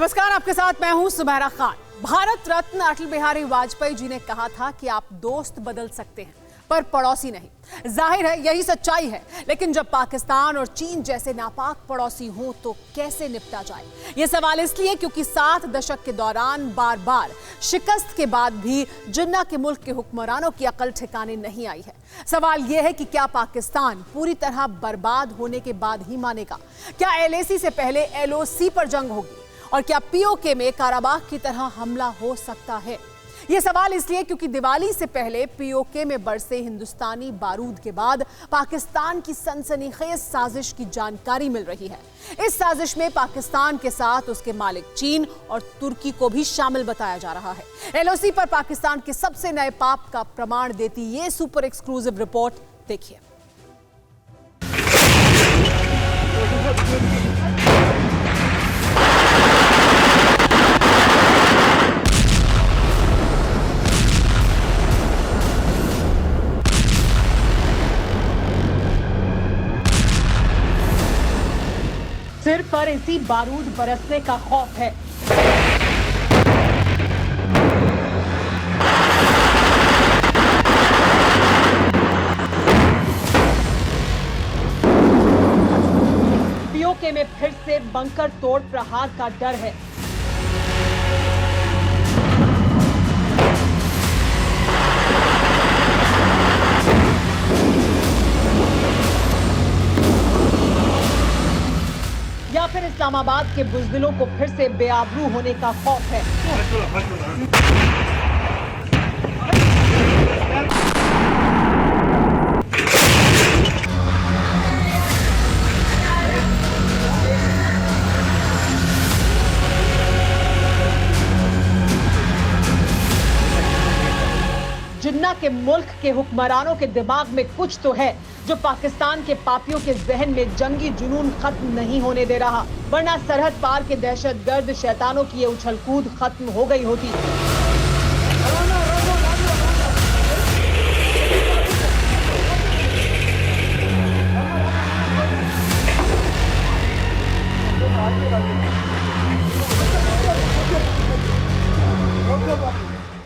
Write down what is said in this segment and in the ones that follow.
नमस्कार, आपके साथ मैं हूं सुमेरा खान। भारत रत्न अटल बिहारी वाजपेयी जी ने कहा था कि आप दोस्त बदल सकते हैं पर पड़ोसी नहीं। जाहिर है यही सच्चाई है, लेकिन जब पाकिस्तान और चीन जैसे नापाक पड़ोसी हों तो कैसे निपटा जाए? ये सवाल इसलिए क्योंकि 7 दशक के दौरान बार बार शिकस्त के बाद भी जिन्ना के मुल्क के हुक्मरानों की अकल ठिकाने नहीं आई है। सवाल यह है कि क्या पाकिस्तान पूरी तरह बर्बाद होने के बाद ही मानेगा? क्या LAC से पहले LOC पर जंग होगी? और क्या POK में काराबाग की तरह हमला हो सकता है? यह सवाल इसलिए क्योंकि दिवाली से पहले POK में बरसे हिंदुस्तानी बारूद के बाद पाकिस्तान की सनसनीखेज साजिश की जानकारी मिल रही है। इस साजिश में पाकिस्तान के साथ उसके मालिक चीन और तुर्की को भी शामिल बताया जा रहा है। LOC पर पाकिस्तान के सबसे नए पाप का प्रमाण देती ये सुपर एक्सक्लूसिव रिपोर्ट देखिए। सिर पर इसी बारूद बरसने का खौफ है। POK में फिर से बंकर तोड़ प्रहार का डर है। या फिर इस्लामाबाद के बुज़दिलों को फिर से बेआबरू होने का खौफ है। जिन्ना के मुल्क के हुक्मरानों के दिमाग में कुछ तो है जो पाकिस्तान के पापियों के जहन में जंगी जुनून खत्म नहीं होने दे रहा, वरना सरहद पार के दहशतगर्द शैतानों की ये उछलकूद खत्म हो गई होती।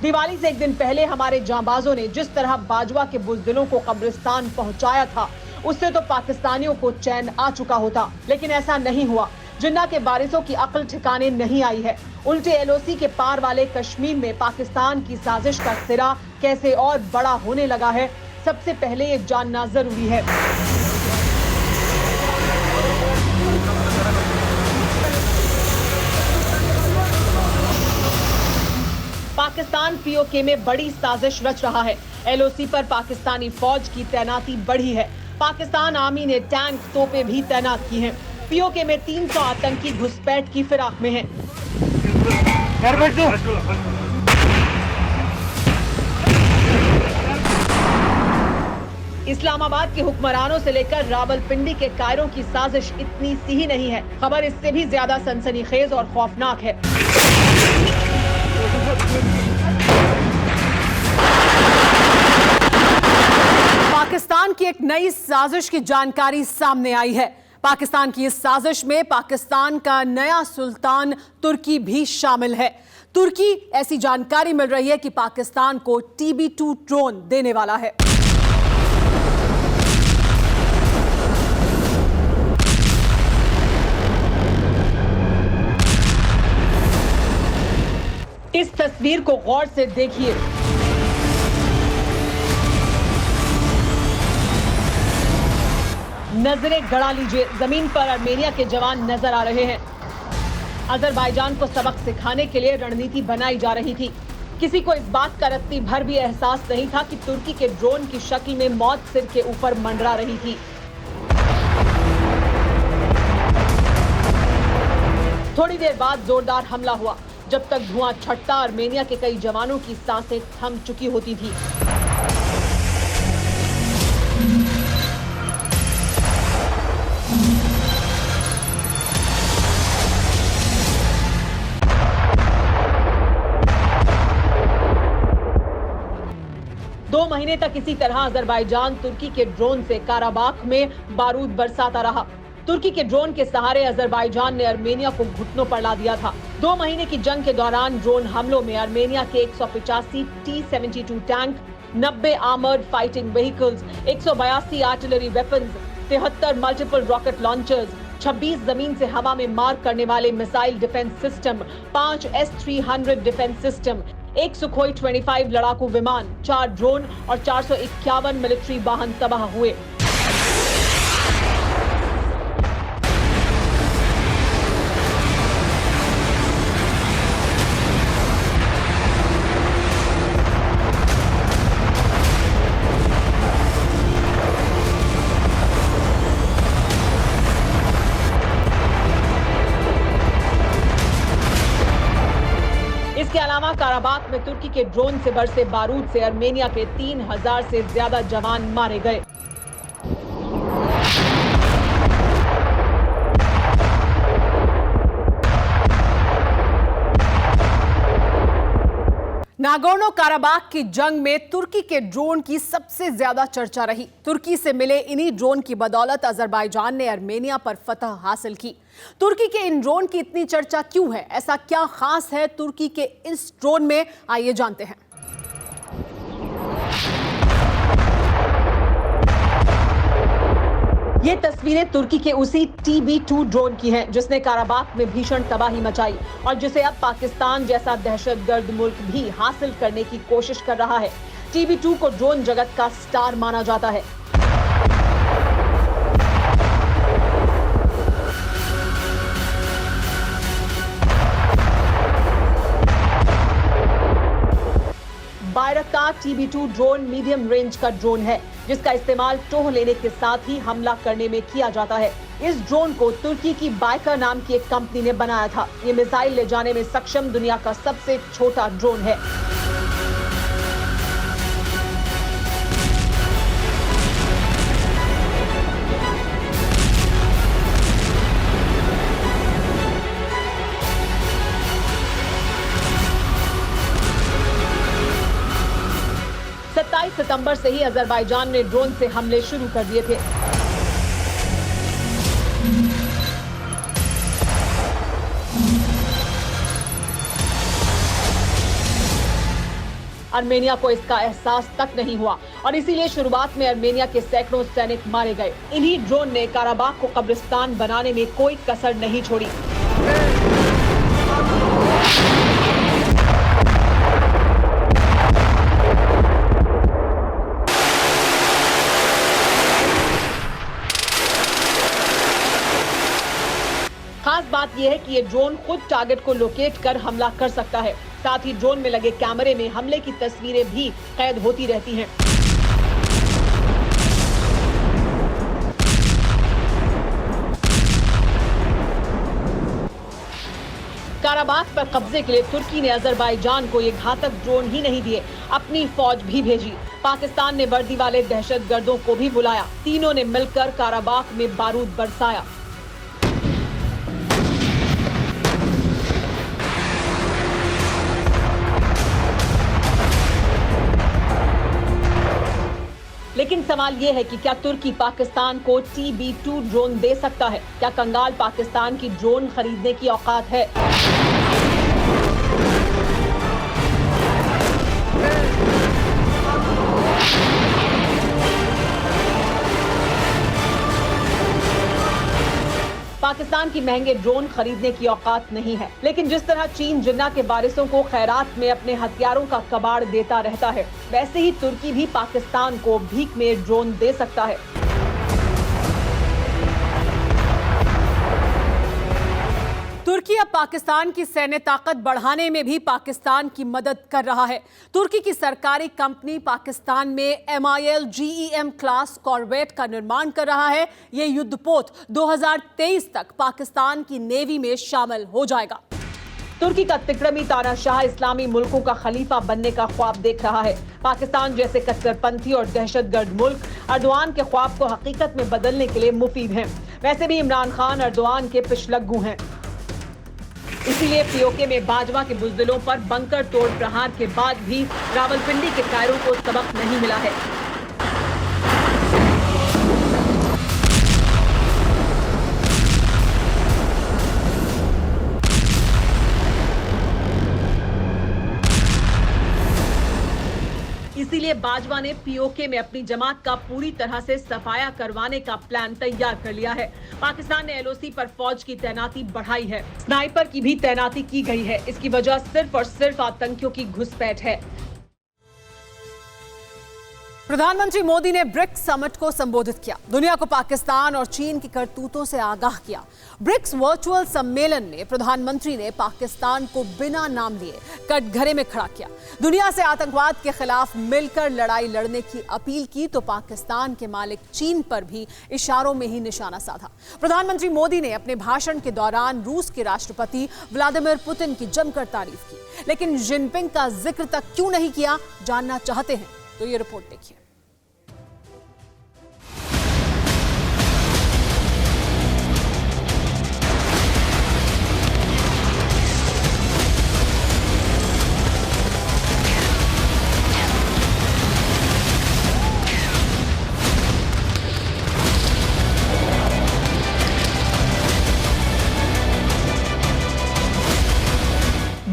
दिवाली से एक दिन पहले हमारे जांबाजों ने जिस तरह बाजवा के बुज़दिलों को कब्रिस्तान पहुंचाया था, उससे तो पाकिस्तानियों को चैन आ चुका होता, लेकिन ऐसा नहीं हुआ। जिन्ना के बारिशों की अक्ल ठिकाने नहीं आई है। उल्टे LOC के पार वाले कश्मीर में पाकिस्तान की साजिश का सिरा कैसे और बड़ा होने लगा है, सबसे पहले ये जानना जरूरी है। पाकिस्तान POK में बड़ी साजिश रच रहा है। LOC पर पाकिस्तानी फौज की तैनाती बढ़ी है। पाकिस्तान आर्मी ने टैंक तोपें भी तैनात की हैं। POK में 300 आतंकी घुसपैठ की फिराक में हैं। इस्लामाबाद के हुक्मरानों से लेकर रावलपिंडी के कायरों की साजिश इतनी सी ही नहीं है, खबर इससे भी ज्यादा सनसनीखेज और खौफनाक है। पाकिस्तान की एक नई साजिश की जानकारी सामने आई है। पाकिस्तान की इस साजिश में पाकिस्तान का नया सुल्तान तुर्की भी शामिल है। तुर्की ऐसी जानकारी मिल रही है कि पाकिस्तान को TB2 ड्रोन देने वाला है। इस तस्वीर को गौर से देखिए। नजरें गड़ा लीजिए, जमीन पर आर्मेनिया के जवान नजर आ रहे हैं। अजरबैजान को सबक सिखाने के लिए रणनीति बनाई जा रही थी। किसी को इस बात का रत्ती भर भी एहसास नहीं था कि तुर्की के ड्रोन की शक्ल में मौत सिर के ऊपर मंडरा रही थी। थोड़ी देर बाद जोरदार हमला हुआ। जब तक धुआं छटता, आर्मेनिया के कई जवानों की सांसें थम चुकी होती थी। दो महीने तक इसी तरह अजरबैजान तुर्की के ड्रोन से काराबाख में बारूद बरसाता रहा। तुर्की के ड्रोन के सहारे अजरबैजान ने आर्मेनिया को घुटनों पर ला दिया था। 2 महीने की जंग के दौरान ड्रोन हमलों में आर्मेनिया के 185 T-72 tank, 90 armoured fighting vehicles, 182 artillery weapons, 73 multiple rocket launchers, 26 जमीन से हवा में मार करने वाले missile defence system, 5 S-300 defence system, 1 Sukhoi 25 लड़ाकू विमान, 4 ड्रोन और 451 मिलिट्री वाहन तबाह हुए। इसके अलावा काराबाख में तुर्की के ड्रोन से बरसे बारूद से आर्मेनिया के 3000 से ज्यादा जवान मारे गए। नागोर्नो काराबाख की जंग में तुर्की के ड्रोन की सबसे ज्यादा चर्चा रही। तुर्की से मिले इन्हीं ड्रोन की बदौलत अजरबैजान ने आर्मेनिया पर फतह हासिल की। तुर्की के इन ड्रोन की इतनी चर्चा क्यों है? ऐसा क्या खास है तुर्की के इस ड्रोन में? आइए जानते हैं। ये तस्वीरें तुर्की के उसी TB2 ड्रोन की हैं, जिसने काराबाख में भीषण तबाही मचाई और जिसे अब पाकिस्तान जैसा दहशतगर्द मुल्क भी हासिल करने की कोशिश कर रहा है। TB2 को ड्रोन जगत का स्टार माना जाता है। बायरक्तार TB2 ड्रोन मीडियम रेंज का ड्रोन है, जिसका इस्तेमाल टोह लेने के साथ ही हमला करने में किया जाता है। इस ड्रोन को तुर्की की बाइकर नाम की एक कंपनी ने बनाया था। ये मिसाइल ले जाने में सक्षम दुनिया का सबसे छोटा ड्रोन है। सितंबर से ही अजरबैजान ने ड्रोन से हमले शुरू कर दिए थे। आर्मेनिया को इसका एहसास तक नहीं हुआ और इसीलिए शुरुआत में आर्मेनिया के सैकड़ों सैनिक मारे गए। इन्हीं ड्रोन ने काराबाख को कब्रिस्तान बनाने में कोई कसर नहीं छोड़ी। खास बात यह है कि ये ड्रोन खुद टारगेट को लोकेट कर हमला कर सकता है। साथ ही ड्रोन में लगे कैमरे में हमले की तस्वीरें भी कैद होती रहती हैं। काराबाख पर कब्जे के लिए तुर्की ने अजरबैजान को ये घातक ड्रोन ही नहीं दिए, अपनी फौज भी भेजी। पाकिस्तान ने वर्दी वाले दहशतगर्दों को भी बुलाया। तीनों ने मिलकर काराबाख में बारूद बरसाया। लेकिन सवाल यह है कि क्या तुर्की पाकिस्तान को TB2 ड्रोन दे सकता है? क्या कंगाल पाकिस्तान की ड्रोन खरीदने की औकात है? पाकिस्तान की महंगे ड्रोन खरीदने की औकात नहीं है, लेकिन जिस तरह चीन जिन्ना के वारिसों को खैरात में अपने हथियारों का कबाड़ देता रहता है, वैसे ही तुर्की भी पाकिस्तान को भीख में ड्रोन दे सकता है। तुर्की अब पाकिस्तान की सैन्य ताकत बढ़ाने में भी पाकिस्तान की मदद कर रहा है। तुर्की की सरकारी कंपनी पाकिस्तान में MIL GEM क्लास कॉर्वेट का निर्माण कर रहा है। ये युद्धपोत 2023 तक पाकिस्तान की नेवी में शामिल हो जाएगा। तुर्की का तिकड़मी तानाशाह इस्लामी मुल्कों का खलीफा बनने का ख्वाब देख रहा है। पाकिस्तान जैसे कट्टरपंथी और दहशतगर्द मुल्क अर्दोआन के ख्वाब को हकीकत में बदलने के लिए मुफीद हैं। वैसे भी इमरान खान अर्दोआन के पिछलग्गू हैं, इसीलिए पीओके में बाजवा के बुज़दिलों पर बंकर तोड़ प्रहार के बाद भी रावलपिंडी के कायरों को सबक नहीं मिला है। इसीलिए बाजवा ने पीओके में अपनी जमात का पूरी तरह से सफाया करवाने का प्लान तैयार कर लिया है। पाकिस्तान ने एलओसी पर फौज की तैनाती बढ़ाई है, स्नाइपर की भी तैनाती की गई है। इसकी वजह सिर्फ और सिर्फ आतंकियों की घुसपैठ है। प्रधानमंत्री मोदी ने ब्रिक्स समिट को संबोधित किया, दुनिया को पाकिस्तान और चीन की करतूतों से आगाह किया। ब्रिक्स वर्चुअल सम्मेलन में प्रधानमंत्री ने पाकिस्तान को बिना नाम लिए कटघरे में खड़ा किया, दुनिया से आतंकवाद के खिलाफ मिलकर लड़ाई लड़ने की अपील की तो पाकिस्तान के मालिक चीन पर भी इशारों में ही निशाना साधा। प्रधानमंत्री मोदी ने अपने भाषण के दौरान रूस के राष्ट्रपति व्लादिमीर पुतिन की जमकर तारीफ की, लेकिन जिनपिंग का जिक्र तक क्यों नहीं किया, जानना चाहते हैं तो ये रिपोर्ट देखिए।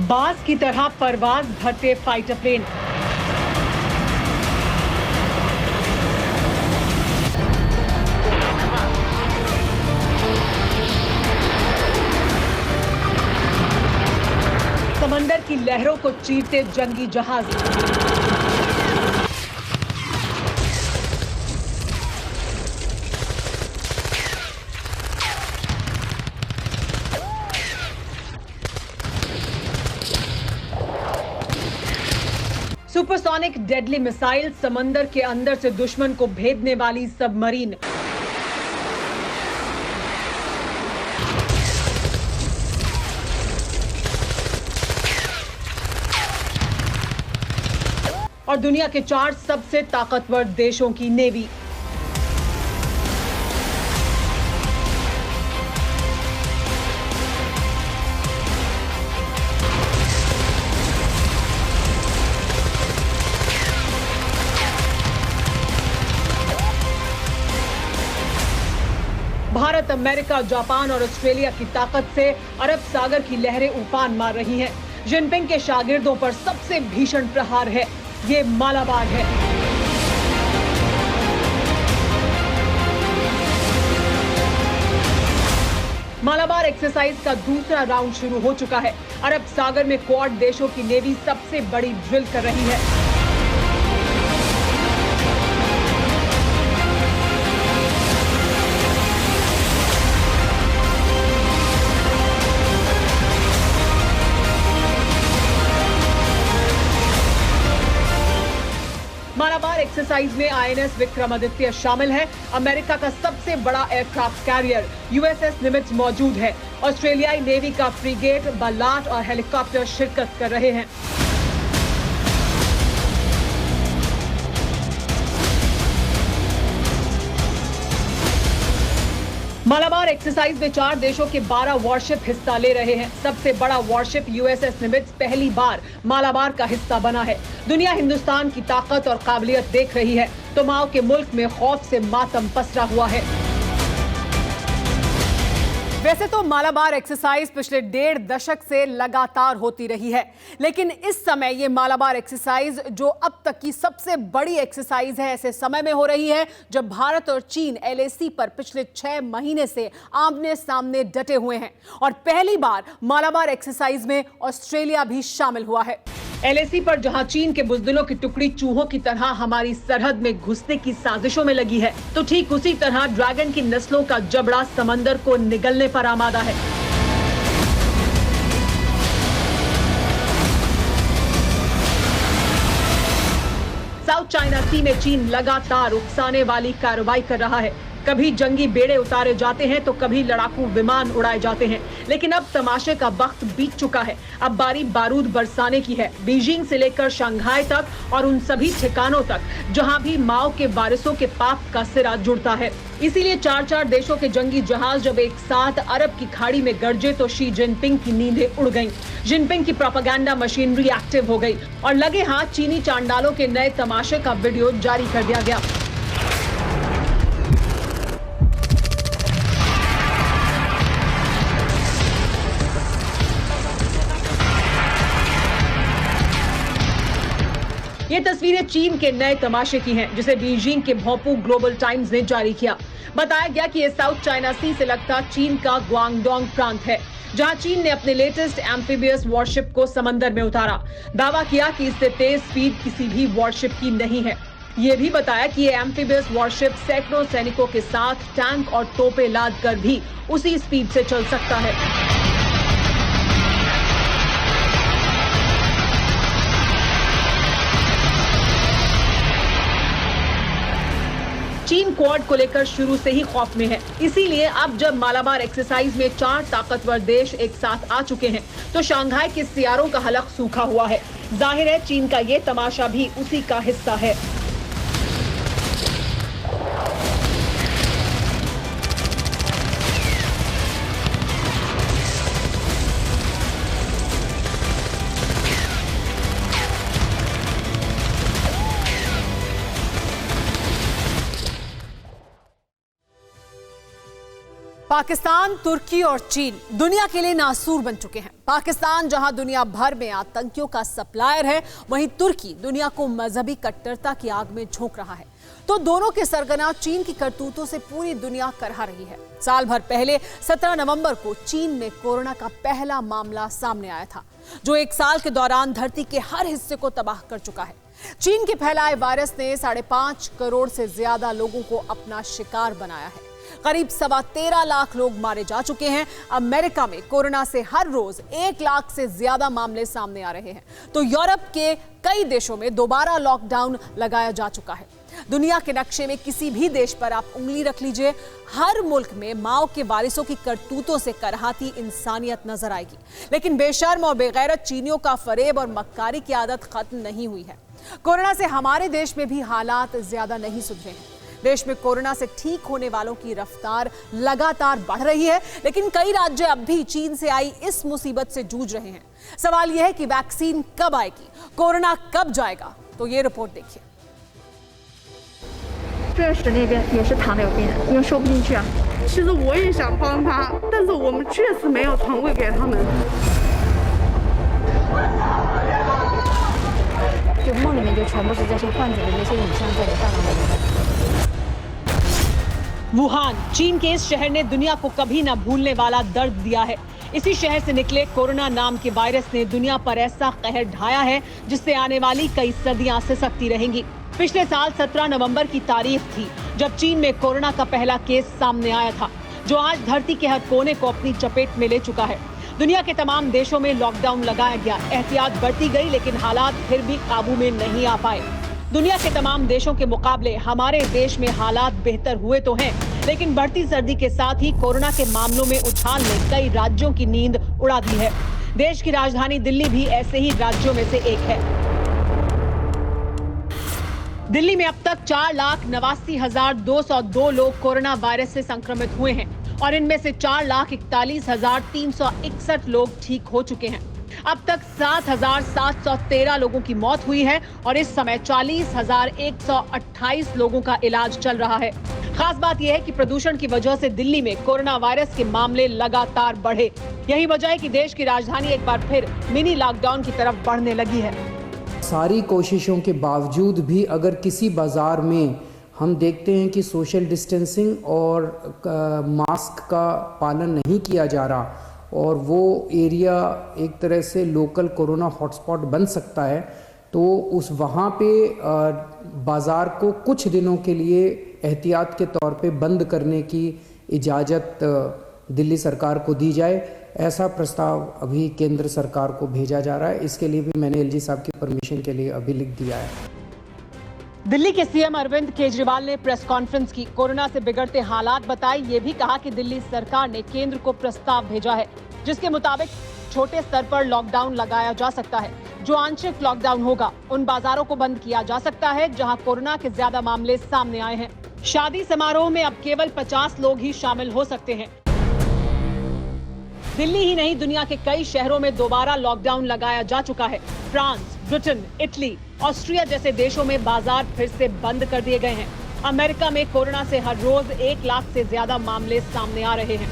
बाज की तरह परवाज भरते फाइटर प्लेन, समंदर की लहरों को चीरते जंगी जहाज, सुपरसोनिक डेडली मिसाइल, समंदर के अंदर से दुश्मन को भेदने वाली सबमरीन, और दुनिया के 4 सबसे ताकतवर देशों की नेवी। भारत, अमेरिका, जापान और ऑस्ट्रेलिया की ताकत से अरब सागर की लहरें उफान मार रही हैं। जिनपिंग के शागिर्दों पर सबसे भीषण प्रहार है ये मालाबार है। मालाबार एक्सरसाइज का दूसरा राउंड शुरू हो चुका है। अरब सागर में क्वाड देशों की नेवी सबसे बड़ी ड्रिल कर रही है। मालाबार एक्सरसाइज में आईएनएस विक्रमादित्य शामिल है। अमेरिका का सबसे बड़ा एयरक्राफ्ट कैरियर यूएसएस निमित्ज मौजूद है। ऑस्ट्रेलियाई नेवी का फ्रीगेट, बलाट और हेलीकॉप्टर शिरकत कर रहे हैं। मालाबार एक्सरसाइज में 4 देशों के 12 वॉरशिप हिस्सा ले रहे हैं। सबसे बड़ा वॉरशिप यूएसएस निमित्ज पहली बार मालाबार का हिस्सा बना है। दुनिया हिंदुस्तान की ताकत और काबिलियत देख रही है तो माओ के मुल्क में खौफ से मातम पसरा हुआ है। वैसे तो मालाबार एक्सरसाइज पिछले 1.5 दशक से लगातार होती रही है, लेकिन इस समय ये मालाबार एक्सरसाइज जो अब तक की सबसे बड़ी एक्सरसाइज है, ऐसे समय में हो रही है जब भारत और चीन एलएसी पर पिछले 6 महीने से आमने सामने डटे हुए हैं और पहली बार मालाबार एक्सरसाइज में ऑस्ट्रेलिया भी शामिल हुआ है। एलएसी पर जहां चीन के बुजदिलों की टुकड़ी चूहों की तरह हमारी सरहद में घुसने की साजिशों में लगी है, तो ठीक उसी तरह ड्रैगन की नस्लों का जबड़ा समंदर को निगलने पर आमादा है। साउथ चाइना सी में चीन लगातार उकसाने वाली कार्रवाई कर रहा है। कभी जंगी बेड़े उतारे जाते हैं तो कभी लड़ाकू विमान उड़ाए जाते हैं, लेकिन अब तमाशे का वक्त बीत चुका है। अब बारी बारूद बरसाने की है, बीजिंग से लेकर शंघाई तक और उन सभी ठिकानों तक जहां भी माओ के वारिसों के पाप का सिरा जुड़ता है। इसीलिए 4 देशों के जंगी जहाज जब एक साथ अरब की खाड़ी में गरजे तो शी जिनपिंग की नींदें उड़ गईं। जिनपिंग की प्रोपेगेंडा मशीनरी एक्टिव हो गई और लगे हाथ चीनी चांडालों के नए तमाशे का वीडियो जारी कर दिया गया। ये तस्वीरें चीन के नए तमाशे की हैं, जिसे बीजिंग के भोंपू ग्लोबल टाइम्स ने जारी किया। बताया गया कि ये साउथ चाइना सी से लगता चीन का ग्वांगडोंग प्रांत है, जहां चीन ने अपने लेटेस्ट एम्फीबियस वॉरशिप को समंदर में उतारा। दावा किया कि इससे तेज स्पीड किसी भी वॉरशिप की नहीं है। ये भी बताया कि ये एम्फीबियस वॉरशिप सैकड़ों सैनिकों के साथ टैंक और तोपें लाद कर भी उसी स्पीड से चल सकता है। चीन क्वाड को लेकर शुरू से ही खौफ में है, इसीलिए अब जब मालाबार एक्सरसाइज में 4 ताकतवर देश एक साथ आ चुके हैं, तो शंघाई के सियारों का हलक सूखा हुआ है। जाहिर है चीन का ये तमाशा भी उसी का हिस्सा है। पाकिस्तान, तुर्की और चीन दुनिया के लिए नासूर बन चुके हैं। पाकिस्तान जहां दुनिया भर में आतंकियों का सप्लायर है, वहीं तुर्की दुनिया को मजहबी कट्टरता की आग में झोंक रहा है। तो दोनों के सरगना चीन की करतूतों से पूरी दुनिया करहा रही है। साल भर पहले 17 नवंबर को चीन में कोरोना का पहला मामला सामने आया था, जो एक साल के दौरान धरती के हर हिस्से को तबाह कर चुका है। चीन के फैलाए वायरस ने 5.5 करोड़ से ज्यादा लोगों को अपना शिकार बनाया है। करीब 13.25 लाख लोग मारे जा चुके हैं। अमेरिका में कोरोना से हर रोज 1 लाख से ज्यादा मामले सामने आ रहे हैं। तो यूरोप के कई देशों में दोबारा लॉकडाउन लगाया जा चुका है। दुनिया के नक्शे में किसी भी देश पर आप उंगली रख लीजिए, हर मुल्क में माओ के वारिसों की करतूतों से करहाती इंसानियत नजर आएगी। लेकिन बेशर्म और बेगैरत चीनियों का फरेब और मक्कारी की आदत खत्म नहीं हुई है। कोरोना से हमारे देश में भी हालात ज्यादा नहीं सुधरे हैं। देश में कोरोना से ठीक होने वालों की रफ्तार लगातार बढ़ रही है, लेकिन कई राज्य अब भी चीन से आई इस मुसीबत से जूझ रहे हैं। सवाल यह है कि वैक्सीन कब आएगी, कोरोना कब जाएगा? तो ये रिपोर्ट देखिए। 这时那边也是躺着有病人，因为收不进去啊。其实我也想帮他，但是我们确实没有床位给他们。就梦里面就全部是这些患者的那些影像在你大脑里面。 वुहान, चीन के इस शहर ने दुनिया को कभी न भूलने वाला दर्द दिया है। इसी शहर से निकले कोरोना नाम के वायरस ने दुनिया पर ऐसा कहर ढाया है, जिससे आने वाली कई सदियां सिसकती रहेंगी। पिछले साल 17 नवंबर की तारीख थी जब चीन में कोरोना का पहला केस सामने आया था, जो आज धरती के हर कोने को अपनी चपेट में ले चुका है। दुनिया के तमाम देशों में लॉकडाउन लगाया गया, एहतियात बरती गई, लेकिन हालात फिर भी काबू में नहीं आ पाए। दुनिया के तमाम देशों के मुकाबले हमारे देश में हालात बेहतर हुए तो हैं, लेकिन बढ़ती सर्दी के साथ ही कोरोना के मामलों में उछाल ने कई राज्यों की नींद उड़ा दी है। देश की राजधानी दिल्ली भी ऐसे ही राज्यों में से एक है। दिल्ली में अब तक 4,89,202 लोग कोरोना वायरस से संक्रमित हुए हैं और इनमें से 4,41,361 लोग ठीक हो चुके हैं। अब तक 7,713 लोगों की मौत हुई है और इस समय 40,128 लोगों का इलाज चल रहा है। खास बात यह है कि प्रदूषण की वजह से दिल्ली में कोरोना वायरस के मामले लगातार बढ़े। यही वजह है कि देश की राजधानी एक बार फिर मिनी लॉकडाउन की तरफ बढ़ने लगी है। सारी कोशिशों के बावजूद भी अगर किसी बाजार में हम देखते हैं कि सोशल डिस्टेंसिंग और मास्क का पालन नहीं किया जा रहा और वो एरिया एक तरह से लोकल कोरोना हॉटस्पॉट बन सकता है, तो उस वहाँ पे बाज़ार को कुछ दिनों के लिए एहतियात के तौर पे बंद करने की इजाज़त दिल्ली सरकार को दी जाए। ऐसा प्रस्ताव अभी केंद्र सरकार को भेजा जा रहा है। इसके लिए भी मैंने एलजी साहब की परमिशन के लिए अभी लिख दिया है। दिल्ली के सीएम अरविंद केजरीवाल ने प्रेस कॉन्फ्रेंस की, कोरोना से बिगड़ते हालात बताए। ये भी कहा कि दिल्ली सरकार ने केंद्र को प्रस्ताव भेजा है, जिसके मुताबिक छोटे स्तर पर लॉकडाउन लगाया जा सकता है। जो आंशिक लॉकडाउन होगा, उन बाजारों को बंद किया जा सकता है जहां कोरोना के ज्यादा मामले सामने आए हैं। शादी समारोह में अब केवल 50 लोग ही शामिल हो सकते हैं। दिल्ली ही नहीं, दुनिया के कई शहरों में दोबारा लॉकडाउन लगाया जा चुका है। फ्रांस, ब्रिटेन, इटली, ऑस्ट्रिया जैसे देशों में बाजार फिर से बंद कर दिए गए हैं। अमेरिका में कोरोना से हर रोज 1 लाख से ज्यादा मामले सामने आ रहे हैं।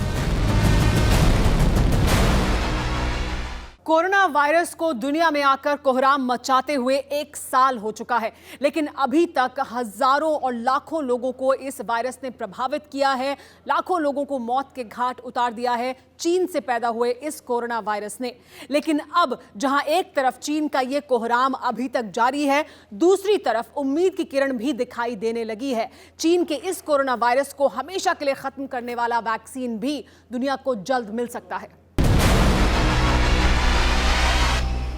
कोरोना वायरस को दुनिया में आकर कोहराम मचाते हुए 1 साल हो चुका है, लेकिन अभी तक हजारों और लाखों लोगों को इस वायरस ने प्रभावित किया है। लाखों लोगों को मौत के घाट उतार दिया है चीन से पैदा हुए इस कोरोना वायरस ने। लेकिन अब जहां एक तरफ चीन का ये कोहराम अभी तक जारी है, दूसरी तरफ उम्मीद की किरण भी दिखाई देने लगी है। चीन के इस कोरोना वायरस को हमेशा के लिए खत्म करने वाला वैक्सीन भी दुनिया को जल्द मिल सकता है।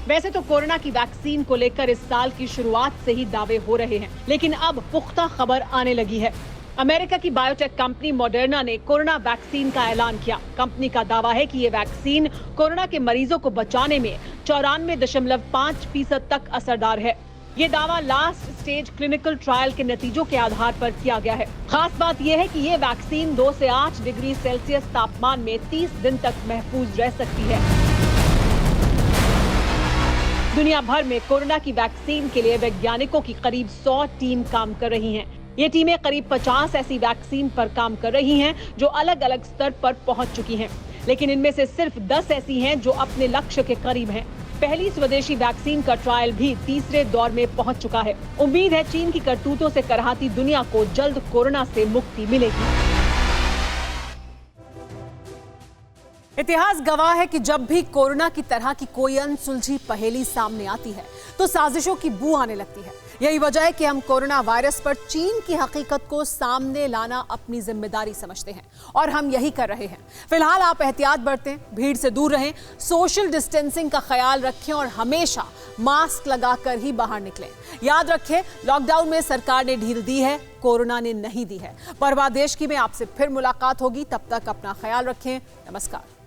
वैसे तो कोरोना की वैक्सीन को लेकर इस साल की शुरुआत से ही दावे हो रहे हैं, लेकिन अब पुख्ता खबर आने लगी है। अमेरिका की बायोटेक कंपनी मॉडर्ना ने कोरोना वैक्सीन का ऐलान किया। कंपनी का दावा है कि ये वैक्सीन कोरोना के मरीजों को बचाने में 94.5% तक असरदार है। ये दावा लास्ट स्टेज क्लिनिकल ट्रायल के नतीजों के आधार पर किया गया है। खास बात यह है कि ये वैक्सीन 2 से 8 डिग्री सेल्सियस तापमान में 30 दिन तक महफूज रह सकती है। दुनिया भर में कोरोना की वैक्सीन के लिए वैज्ञानिकों की करीब 100 टीम काम कर रही हैं। ये टीमें करीब 50 ऐसी वैक्सीन पर काम कर रही हैं जो अलग अलग स्तर पर पहुंच चुकी हैं, लेकिन इनमें से सिर्फ 10 ऐसी हैं जो अपने लक्ष्य के करीब हैं। पहली स्वदेशी वैक्सीन का ट्रायल भी तीसरे दौर में पहुंच चुका है। उम्मीद है चीन की करतूतों से करहाती दुनिया को जल्द कोरोना से मुक्ति मिलेगी। इतिहास गवाह है कि जब भी कोरोना की तरह की कोई अनसुलझी पहेली सामने आती है तो साजिशों की बू आने लगती है। यही वजह है कि हम कोरोना वायरस पर चीन की हकीकत को सामने लाना अपनी जिम्मेदारी समझते हैं और हम यही कर रहे हैं। फिलहाल आप एहतियात बरतें, भीड़ से दूर रहें, सोशल डिस्टेंसिंग का ख्याल रखें और हमेशा मास्क लगाकर ही बाहर निकलें। याद रखें, लॉकडाउन में सरकार ने ढील दी है, कोरोना ने नहीं दी है। परवाह देश की में आपसे फिर मुलाकात होगी। तब तक अपना ख्याल रखें। नमस्कार।